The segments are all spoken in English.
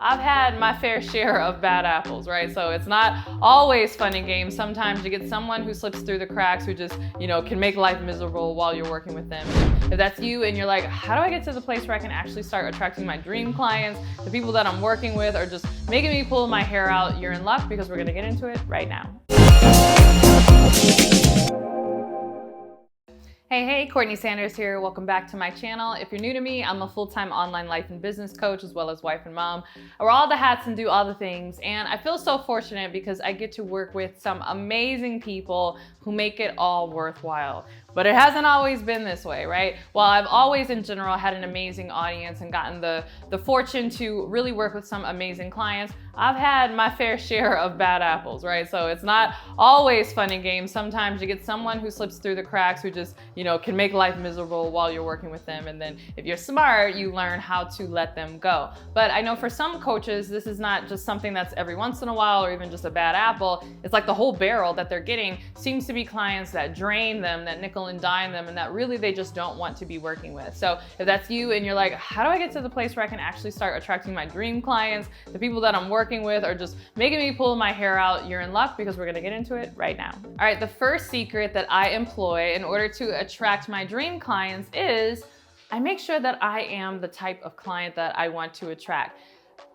I've had my fair share of bad apples, right? So it's not always fun and games. Sometimes you get someone who slips through the cracks, who just, can make life miserable while you're working with them. If that's you and you're like, how do I get to the place where I can actually start attracting my dream clients? The people that I'm working with are just making me pull my hair out. You're in luck, because we're gonna get into it right now. Hey, CourtneyLSanders here. Welcome back to my channel. If you're new to me, I'm a full-time online life and business coach, as well as wife and mom. I wear all the hats and do all the things. And I feel so fortunate because I get to work with some amazing people who make it all worthwhile. But it hasn't always been this way, right? While I've always in general had an amazing audience and gotten the fortune to really work with some amazing clients, I've had my fair share of bad apples, right? So it's not always fun and games. Sometimes you get someone who slips through the cracks, who just, can make life miserable while you're working with them. And then if you're smart, you learn how to let them go. But I know for some coaches, this is not just something that's every once in a while or even just a bad apple. It's like the whole barrel that they're getting seems to be clients that drain them, that nickel and dime them, and that really they just don't want to be working with. So if that's you and you're like, how do I get to the place where I can actually start attracting my dream clients? The people that I'm working with are just making me pull my hair out. You're in luck, because we're gonna get into it right now. All right, the first secret that I employ in order to attract my dream clients is I make sure that I am the type of client that I want to attract.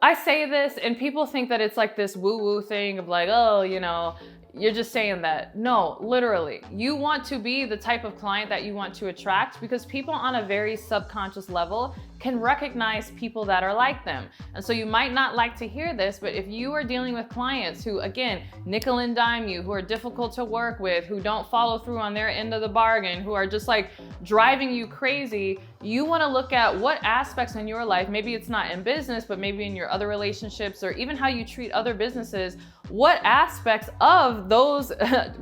I say this and people think that it's like this woo-woo thing of like, oh, you're just saying that. No, literally, you want to be the type of client that you want to attract, because people on a very subconscious level can recognize people that are like them. And so you might not like to hear this, but if you are dealing with clients who, again, nickel and dime you, who are difficult to work with, who don't follow through on their end of the bargain, who are just like driving you crazy, you want to look at what aspects in your life, maybe it's not in business, but maybe in your other relationships, or even how you treat other businesses, what aspects of those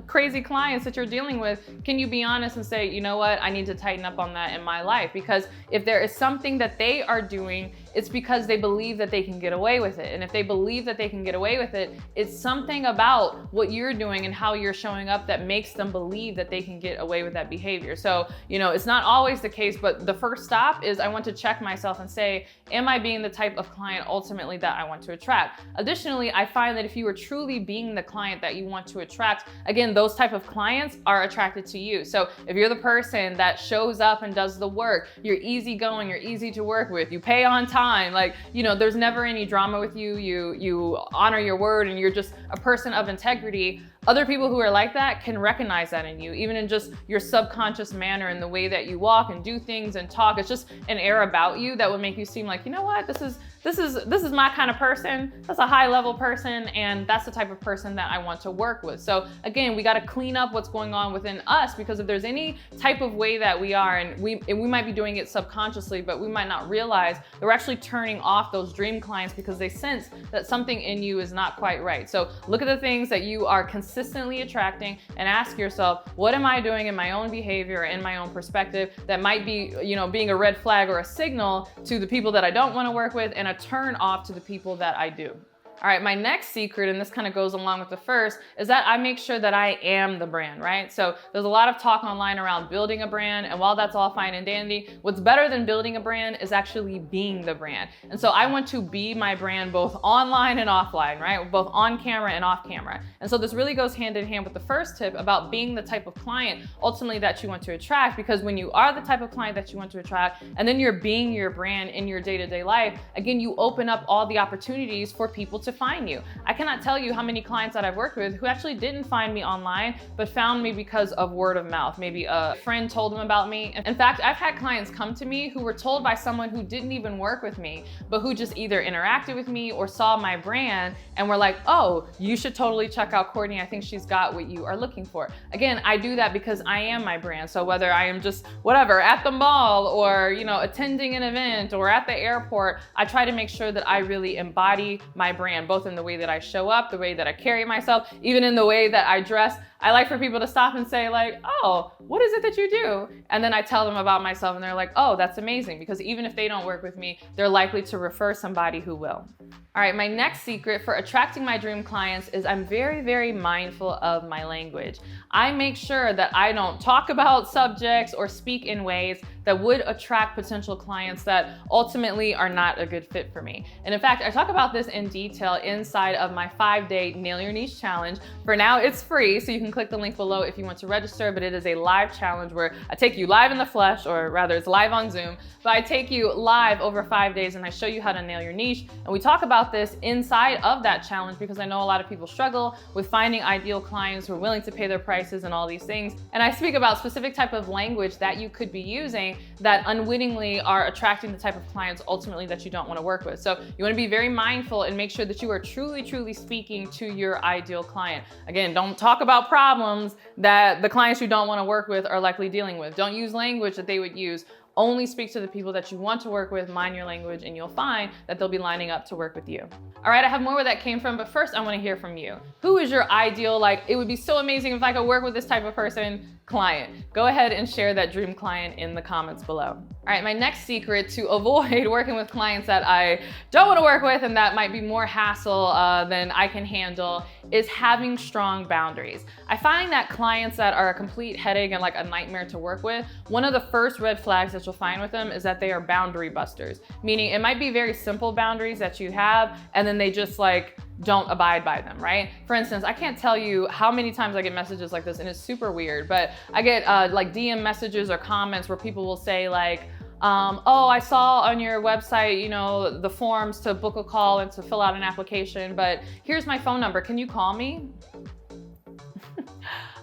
crazy clients that you're dealing with can you be honest and say, you know what, I need to tighten up on that in my life? Because if there is something that they are doing, it's because they believe that they can get away with it. And if they believe that they can get away with it, it's something about what you're doing and how you're showing up that makes them believe that they can get away with that behavior. So, it's not always the case, but the first stop is I want to check myself and say, am I being the type of client ultimately that I want to attract? Additionally, I find that if you are truly being the client that you want to attract, again, those type of clients are attracted to you. So if you're the person that shows up and does the work, you're easygoing, you're easy to work with, you pay on time, there's never any drama with you, you honor your word, and you're just a person of integrity, other people who are like that can recognize that in you, even in just your subconscious manner and the way that you walk and do things and talk. It's just an air about you that would make you seem like, you know what, this is my kind of person. That's a high level person, and that's the type of person that I want to work with. So again, we got to clean up what's going on within us, because if there's any type of way that we are, and we might be doing it subconsciously, but we might not realize that we're actually turning off those dream clients because they sense that something in you is not quite right. So look at the things that you are consistently attracting and ask yourself, what am I doing in my own behavior or in my own perspective that might be, being a red flag or a signal to the people that I don't want to work with, and a turn off to the people that I do. All right, my next secret, and this kind of goes along with the first, is that I make sure that I am the brand, right? So there's a lot of talk online around building a brand, and while that's all fine and dandy, what's better than building a brand is actually being the brand. And so I want to be my brand both online and offline, right? Both on camera and off camera. And so this really goes hand in hand with the first tip about being the type of client ultimately that you want to attract, because when you are the type of client that you want to attract, and then you're being your brand in your day-to-day life, again, you open up all the opportunities for people to find you. I cannot tell you how many clients that I've worked with who actually didn't find me online, but found me because of word of mouth. Maybe a friend told them about me. In fact, I've had clients come to me who were told by someone who didn't even work with me, but who just either interacted with me or saw my brand and were like, oh, you should totally check out Courtney. I think she's got what you are looking for. Again, I do that because I am my brand. So whether I am just whatever, at the mall or, attending an event or at the airport, I try to make sure that I really embody my brand, both in the way that I show up, the way that I carry myself, even in the way that I dress. I like for people to stop and say like, oh, what is it that you do? And then I tell them about myself and they're like, oh, that's amazing. Because even if they don't work with me, they're likely to refer somebody who will. All right, my next secret for attracting my dream clients is I'm very, very mindful of my language. I make sure that I don't talk about subjects or speak in ways that would attract potential clients that ultimately are not a good fit for me. And in fact, I talk about this in detail inside of my 5-day Nail Your Niche challenge. For now, it's free, so you can click the link below if you want to register, but it is a live challenge where I take you live in the flesh, or rather it's live on Zoom, but I take you live over 5 days and I show you how to nail your niche. And we talk about this inside of that challenge because I know a lot of people struggle with finding ideal clients who are willing to pay their prices and all these things. And I speak about specific type of language that you could be using that unwittingly are attracting the type of clients ultimately that you don't want to work with. So you want to be very mindful and make sure that you are truly speaking to your ideal client. Again, don't talk about problems that the clients you don't want to work with are likely dealing with. Don't use language that they would use. Only speak to the people that you want to work with, mind your language, and you'll find that they'll be lining up to work with you. All right, I have more where that came from, but first I want to hear from you. Who is your ideal, like, it would be so amazing if I could work with this type of person, client? Go ahead and share that dream client in the comments below. All right, my next secret to avoid working with clients that I don't want to work with and that might be more hassle than I can handle is having strong boundaries. I find that clients that are a complete headache and like a nightmare to work with, one of the first red flags that you'll find with them is that they are boundary busters. Meaning it might be very simple boundaries that you have and then they just like don't abide by them, right? For instance, I can't tell you how many times I get messages like this and it's super weird, but I get like DM messages or comments where people will say like, oh, I saw on your website, you know, the forms to book a call and to fill out an application, but here's my phone number. Can you call me?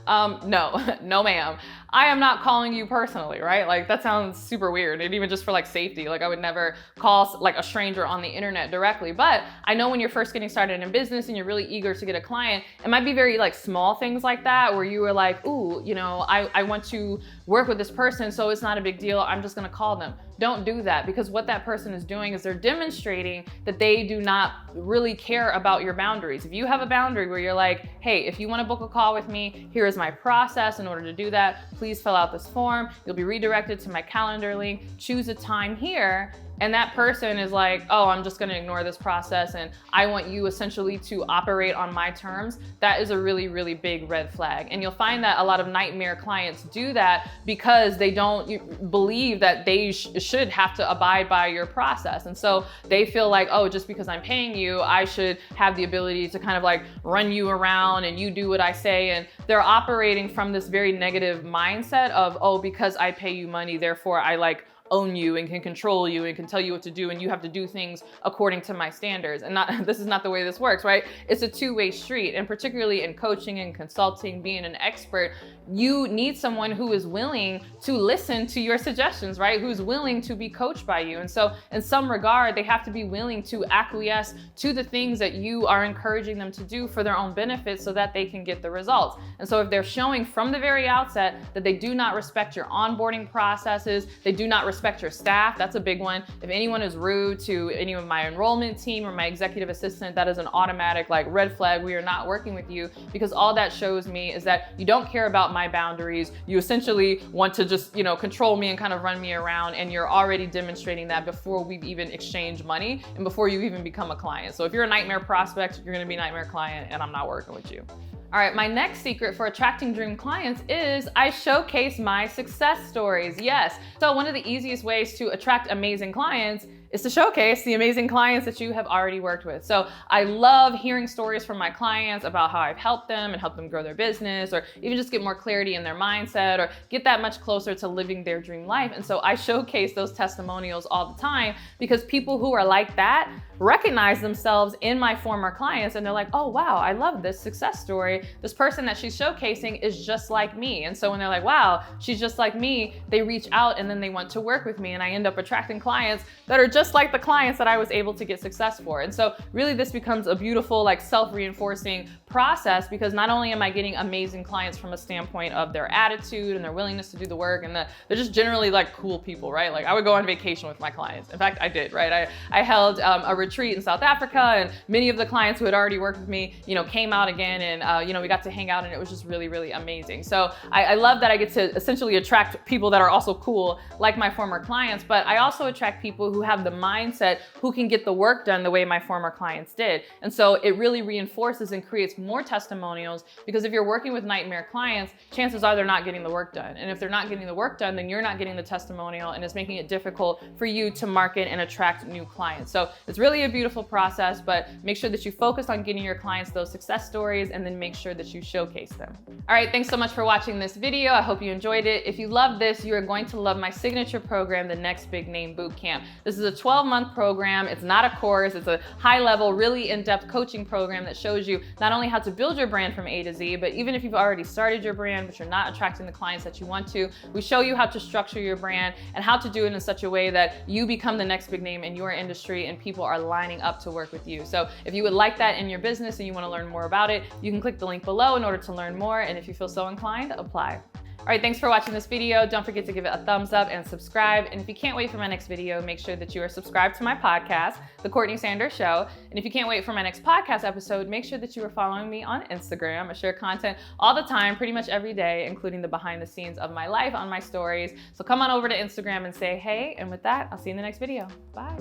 No ma'am. I am not calling you personally, right? Like that sounds super weird. And even just for like safety, like I would never call like a stranger on the internet directly. But I know when you're first getting started in business and you're really eager to get a client, it might be very like small things like that where you were like, ooh, you know, I want to work with this person, so it's not a big deal. I'm just gonna call them. Don't do that, because what that person is doing is they're demonstrating that they do not really care about your boundaries. If you have a boundary where you're like, hey, if you want to book a call with me, here is my process. In order to do that, please fill out this form. You'll be redirected to my calendar link. Choose a time here. And that person is like, oh, I'm just gonna ignore this process and I want you essentially to operate on my terms. That is a really big red flag. And you'll find that a lot of nightmare clients do that because they don't believe that they should have to abide by your process. And so they feel like, oh, just because I'm paying you, I should have the ability to kind of like run you around and you do what I say. And they're operating from this very negative mindset of, oh, because I pay you money, therefore I like own you and can control you and can tell you what to do and you have to do things according to my standards. And this is not the way this works, right? It's a two-way street. And particularly in coaching and consulting, being an expert, you need someone who is willing to listen to your suggestions, right? Who's willing to be coached by you. And so in some regard, they have to be willing to acquiesce to the things that you are encouraging them to do for their own benefit so that they can get the results. And so if they're showing from the very outset that they do not respect your onboarding processes, they do not respect your staff, that's a big one. If anyone is rude to any of my enrollment team or my executive assistant, that is an automatic like red flag. We are not working with you, because all that shows me is that you don't care about my boundaries. You essentially want to just, you know, control me and kind of run me around, and you're already demonstrating that before we've even exchanged money and before you even become a client. So if you're a nightmare prospect, you're gonna be a nightmare client, and I'm not working with you. All right, my next secret for attracting dream clients is I showcase my success stories. Yes, so one of the easiest ways to attract amazing clients is to showcase the amazing clients that you have already worked with. So I love hearing stories from my clients about how I've helped them and helped them grow their business, or even just get more clarity in their mindset, or get that much closer to living their dream life. And so I showcase those testimonials all the time, because people who are like that recognize themselves in my former clients, and they're like, oh wow, I love this success story. This person that she's showcasing is just like me. And so when they're like, wow, she's just like me, they reach out and then they want to work with me, and I end up attracting clients that are just like the clients that I was able to get success for. And so really this becomes a beautiful like self-reinforcing process, because not only am I getting amazing clients from a standpoint of their attitude and their willingness to do the work, and they're just generally like cool people, right? Like I would go on vacation with my clients. In fact, I did, right? I held a retreat in South Africa, and many of the clients who had already worked with me, you know, came out again, and you know, we got to hang out, and it was just really amazing. So I love that I get to essentially attract people that are also cool like my former clients, but I also attract people who have the the mindset who can get the work done the way my former clients did. And so it really reinforces and creates more testimonials, because if you're working with nightmare clients, chances are they're not getting the work done. And if they're not getting the work done, then you're not getting the testimonial, and it's making it difficult for you to market and attract new clients. So it's really a beautiful process, but make sure that you focus on getting your clients those success stories, and then make sure that you showcase them. All right, thanks so much for watching this video. I hope you enjoyed it. If you love this, you are going to love my signature program, the Next Big Name Bootcamp. This is a 12-month program. It's not a course. It's a high-level, really in-depth coaching program that shows you not only how to build your brand from A to Z, but even if you've already started your brand, but you're not attracting the clients that you want to, we show you how to structure your brand and how to do it in such a way that you become the next big name in your industry and people are lining up to work with you. So if you would like that in your business and you want to learn more about it, you can click the link below in order to learn more. And if you feel so inclined, apply. All right, thanks for watching this video. Don't forget to give it a thumbs up and subscribe. And if you can't wait for my next video, make sure that you are subscribed to my podcast, The Courtney Sanders Show. And if you can't wait for my next podcast episode, make sure that you are following me on Instagram. I share content all the time, pretty much every day, including the behind the scenes of my life on my stories. So come on over to Instagram and say hey. And with that, I'll see you in the next video. Bye.